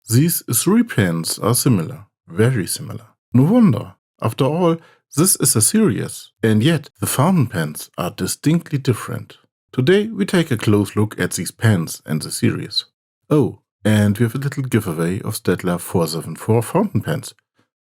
These three pens are similar, very similar. No wonder. After all, this is a series, and yet the fountain pens are distinctly different. Today we take a close look at these pens and the series. Oh, and we have a little giveaway of Staedtler 474 fountain pens,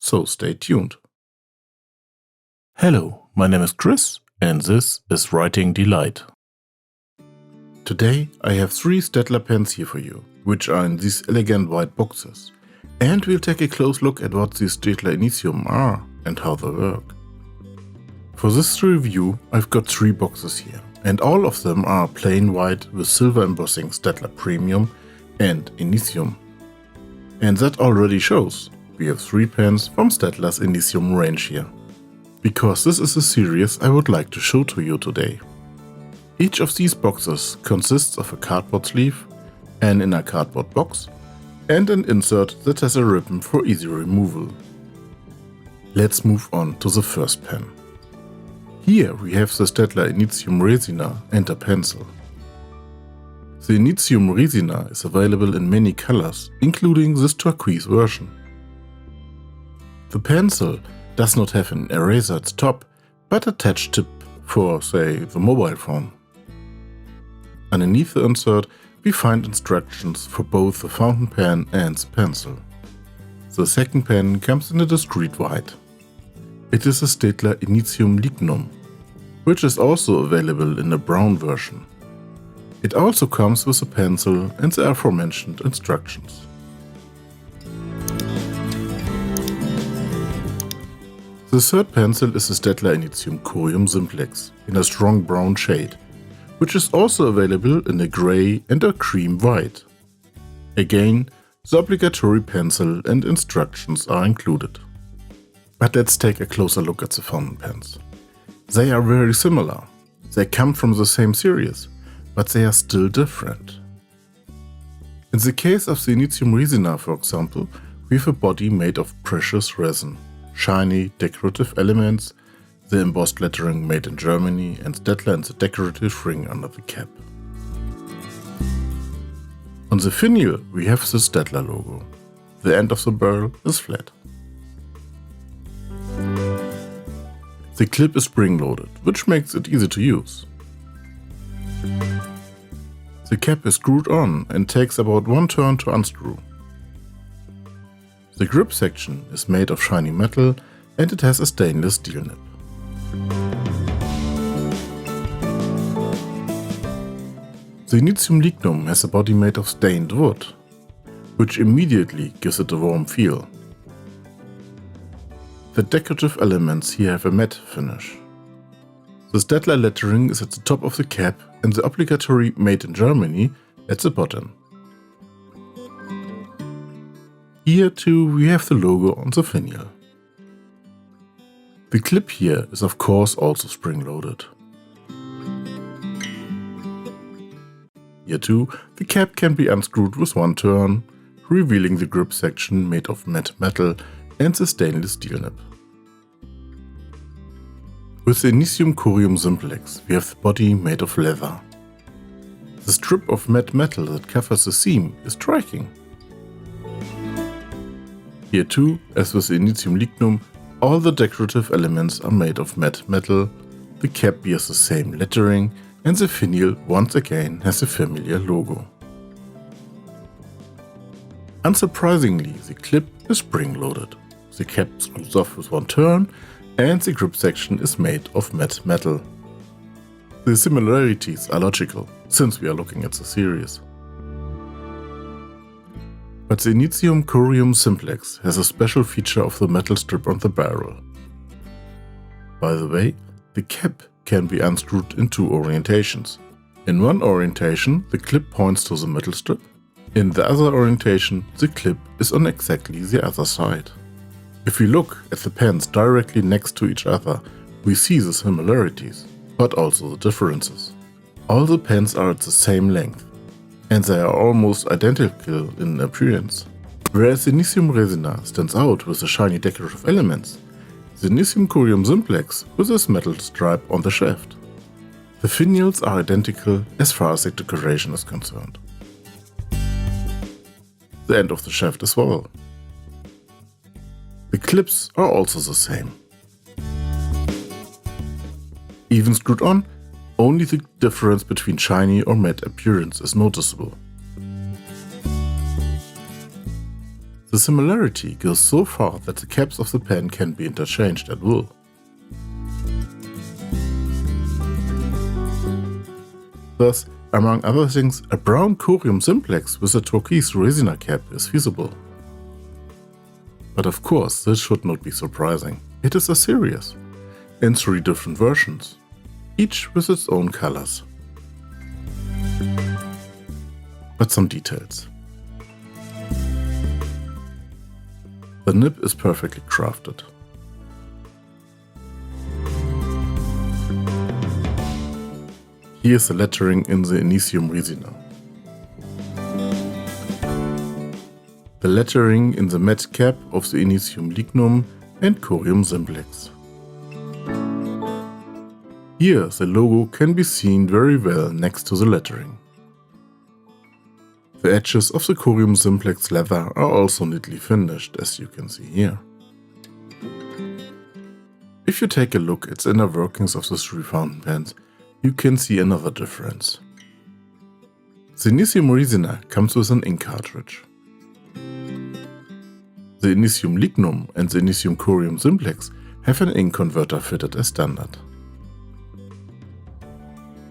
so stay tuned. Hello, my name is Chris, and this is Writing Delight. Today I have three Staedtler pens here for you, which are in these elegant white boxes. And we'll take a close look at what these Staedtler Initium are and how they work. For this review I've got three boxes here, and all of them are plain white with silver embossing Staedtler Premium and Initium. And that already shows we have three pens from Staedtler's Initium range here. Because this is a series I would like to show to you today. Each of these boxes consists of a cardboard sleeve, an inner cardboard box, and an insert that has a ribbon for easy removal. Let's move on to the first pen. Here we have the Staedtler Initium Resina and a pencil. The Initium Resina is available in many colors, including this turquoise version. The pencil does not have an eraser at the top, but a touch tip for, say, the mobile phone. Underneath the insert we find instructions for both the fountain pen and the pencil. The second pen comes in a discreet white. It is a Staedtler Initium Lignum, which is also available in a brown version. It also comes with a pencil and the aforementioned instructions. The third pencil is the Staedtler Initium Corium Simplex in a strong brown shade, which is also available in a grey and a cream white. Again, the obligatory pencil and instructions are included. But let's take a closer look at the fountain pens. They are very similar. They come from the same series, but they are still different. In the case of the Initium Resina, for example, we have a body made of precious resin, shiny decorative elements, the embossed lettering made in Germany, and Staedtler and the decorative ring under the cap. On the finial we have the Staedtler logo. The end of the barrel is flat. The clip is spring-loaded, which makes it easy to use. The cap is screwed on and takes about one turn to unscrew. The grip section is made of shiny metal and it has a stainless steel nib. The Initium Lignum has a body made of stained wood, which immediately gives it a warm feel. The decorative elements here have a matte finish. The Staedtler lettering is at the top of the cap and the obligatory Made in Germany at the bottom. Here too we have the logo on the finial. The clip here is of course also spring-loaded. Here too the cap can be unscrewed with one turn, revealing the grip section made of matte metal and the stainless steel nib. With the Initium Corium Simplex we have the body made of leather. The strip of matte metal that covers the seam is striking. Here too, as with the Initium Lignum, all the decorative elements are made of matte metal, the cap bears the same lettering, and the finial once again has a familiar logo. Unsurprisingly, the clip is spring-loaded. The cap screws off with one turn, and the grip section is made of matte metal. The similarities are logical, since we are looking at the series. But the Initium Corium Simplex has a special feature of the metal strip on the barrel. By the way, the cap can be unscrewed in two orientations. In one orientation, the clip points to the metal strip. In the other orientation, the clip is on exactly the other side. If we look at the pens directly next to each other, we see the similarities, but also the differences. All the pens are at the same length, and they are almost identical in appearance. Whereas the Initium Resina stands out with the shiny decorative elements, the Initium Corium Simplex with this metal stripe on the shaft. The finials are identical as far as the decoration is concerned. the end of the shaft as well. The clips are also the same. Even screwed on, only the difference between shiny or matte appearance is noticeable. The similarity goes so far that the caps of the pen can be interchanged at will. Thus, among other things, a brown Corium simplex with a turquoise Resina cap is feasible. But of course, this should not be surprising. It is a series, in 3 different versions, each with its own colors. But some details. The nib is perfectly crafted. Here is the lettering in the Initium Resina. The lettering in the matte cap of the Initium Lignum and Corium simplex. Here the logo can be seen very well next to the lettering. The edges of the Corium simplex leather are also neatly finished, as you can see here. If you take a look at the inner workings of the 3 fountain pens, you can see another difference. The Initium Resina comes with an ink cartridge. The Initium Lignum and the Initium Corium simplex have an ink converter fitted as standard.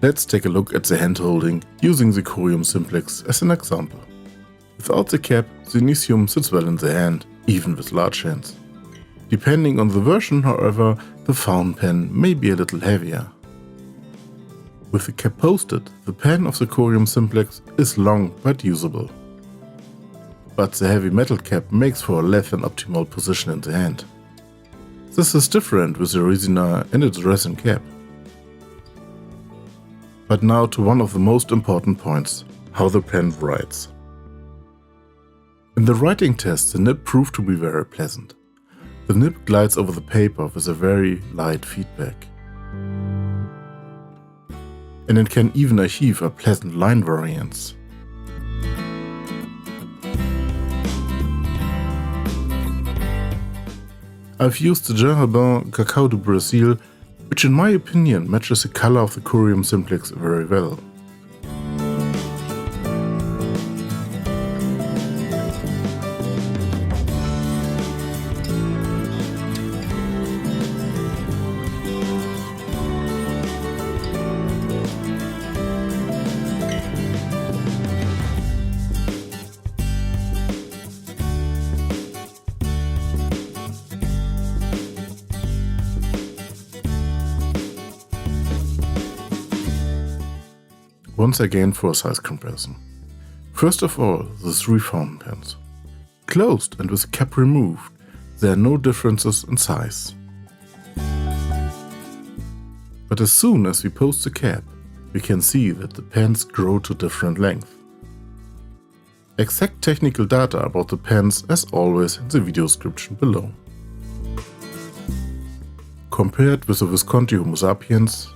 Let's take a look at the hand holding using the Corium simplex as an example. Without the cap, the Initium sits well in the hand, even with large hands. Depending on the version, however, the fountain pen may be a little heavier. With the cap posted, the pen of the Corium simplex is long but usable. But the heavy metal cap makes for a less than optimal position in the hand. This is different with the Resina and its resin cap. But now to one of the most important points, how the pen writes. In the writing test, the nib proved to be very pleasant. The nib glides over the paper with a very light feedback. And it can even achieve a pleasant line variance. I've used the Jarabin Cacao do Brazil, which in my opinion matches the color of the Corium simplex very well. Once again for a size comparison. First of all, the 3 fountain pens. Closed and with the cap removed, there are no differences in size. But as soon as we post the cap, we can see that the pens grow to different lengths. Exact technical data about the pens as always in the video description below. Compared with the Visconti Homo sapiens,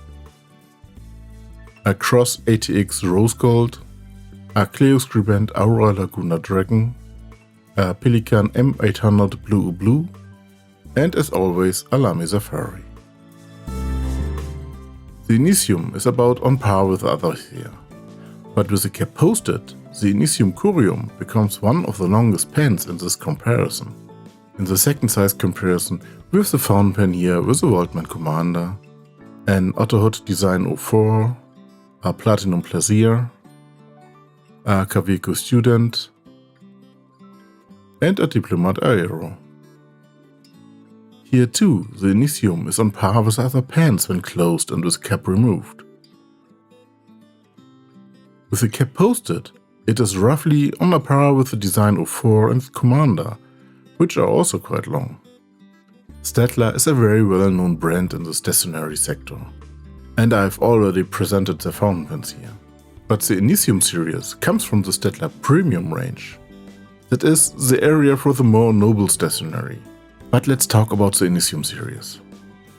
a Cross ATX Rose Gold, a Cleo Scribent Aura Laguna Dragon, a Pelican M800 Blue, and as always a Lamy Safari. The Initium is about on par with the others here, but with the cap posted, the Initium Corium becomes one of the longest pens in this comparison. In the second size comparison, we have the fountain pen here with a Waltman Commander, an Otterhood Design 04, a Platinum Plaisir, a Caveco Student, and a Diplomat Aero. Here too, the Initium is on par with other pens when closed and with cap removed. With the cap posted, it is roughly on a par with the Design 04 and Commander, which are also quite long. Staedtler is a very well-known brand in the stationery sector, and I've already presented the fountain pens here. But the Initium series comes from the Staedtler Premium range. That is the area for the more noble stationery. But let's talk about the Initium series.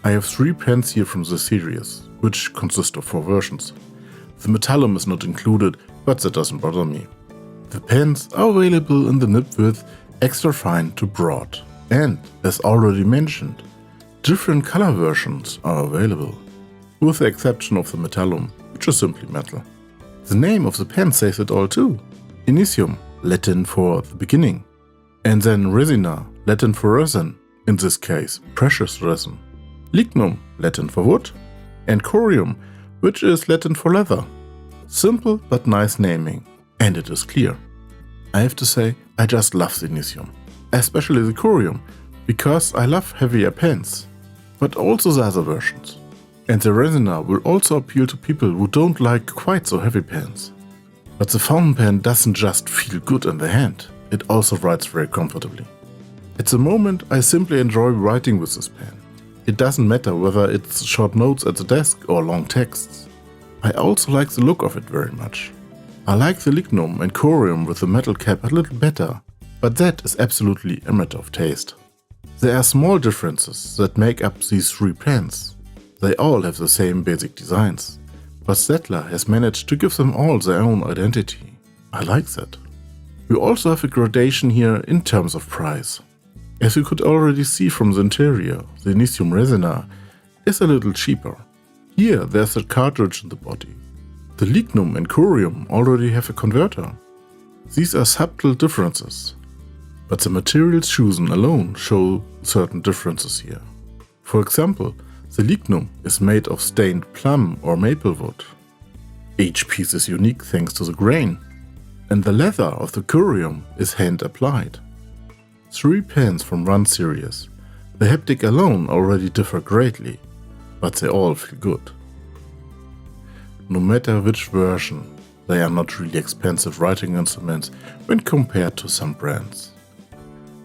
I have 3 pens here from the series, which consist of 4 versions. The Metallum is not included, but that doesn't bother me. The pens are available in the nib width extra fine to broad, and, as already mentioned, different color versions are available, with the exception of the metallum, which is simply metal. The name of the pen says it all too. Initium, Latin for the beginning, and then Resina, Latin for resin, in this case precious resin. Lignum, Latin for wood, and Corium, which is Latin for leather. Simple but nice naming, and it is clear. I have to say, I just love the Initium, especially the Corium, because I love heavier pens, but also the other versions. And the Resina will also appeal to people who don't like quite so heavy pens. But the fountain pen doesn't just feel good in the hand, it also writes very comfortably. At the moment, I simply enjoy writing with this pen. It doesn't matter whether it's short notes at the desk or long texts. I also like the look of it very much. I like the Lignum and Corium with the metal cap a little better, but that is absolutely a matter of taste. There are small differences that make up these three pens. They all have the same basic designs, but Staedtler has managed to give them all their own identity. I like that. We also have a gradation here in terms of price. As you could already see from the interior, the Initium Resina is a little cheaper. Here there's a cartridge in the body. The Lignum and Corium already have a converter. These are subtle differences, but the materials chosen alone show certain differences here. For example, the Lignum is made of stained plum or maple wood. Each piece is unique thanks to the grain, and the leather of the Corium is hand applied. 3 pens from one series. The haptic alone already differ greatly, but they all feel good. No matter which version, they are not really expensive writing instruments when compared to some brands.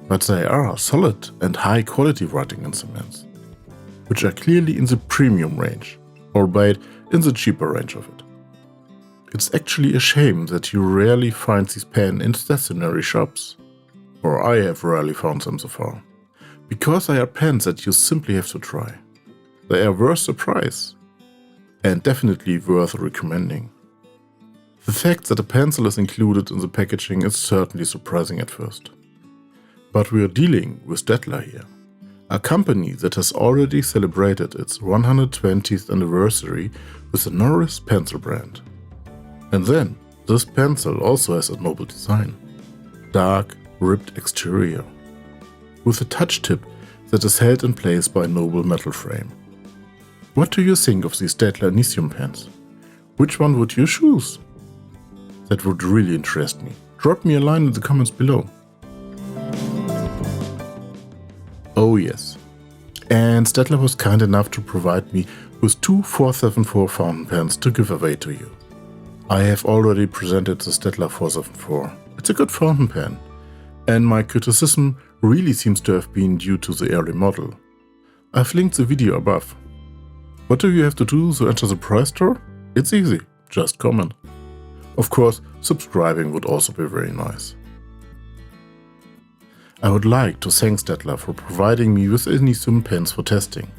But they are solid and high quality writing instruments, which are clearly in the premium range, albeit in the cheaper range of it. It's actually a shame that you rarely find these pens in stationery shops, or I have rarely found them so far, because they are pens that you simply have to try. They are worth the price, and definitely worth recommending. The fact that a pencil is included in the packaging is certainly surprising at first. But we are dealing with Staedtler here, a company that has already celebrated its 120th anniversary with the Norris pencil brand. And then, this pencil also has a noble design. Dark, ribbed exterior, with a touch tip that is held in place by a noble metal frame. What do you think of these Staedtler Initium pens? Which one would you choose? That would really interest me. Drop me a line in the comments below. Oh yes, and Staedtler was kind enough to provide me with 2 474 fountain pens to give away to you. I have already presented the Staedtler 474. It's a good fountain pen, and my criticism really seems to have been due to the early model. I've linked the video above. What do you have to do to enter the prize draw? It's easy, just comment. Of course, subscribing would also be very nice. I would like to thank Staedtler for providing me with Initium pens for testing.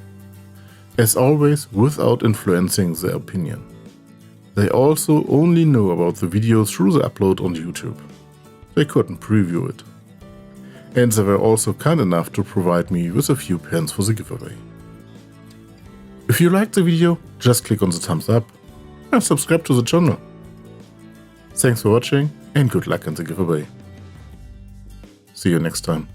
As always, without influencing their opinion. They also only know about the video through the upload on YouTube. They couldn't preview it. And they were also kind enough to provide me with a few pens for the giveaway. If you liked the video, just click on the thumbs up and subscribe to the channel. Thanks for watching and good luck in the giveaway. See you next time.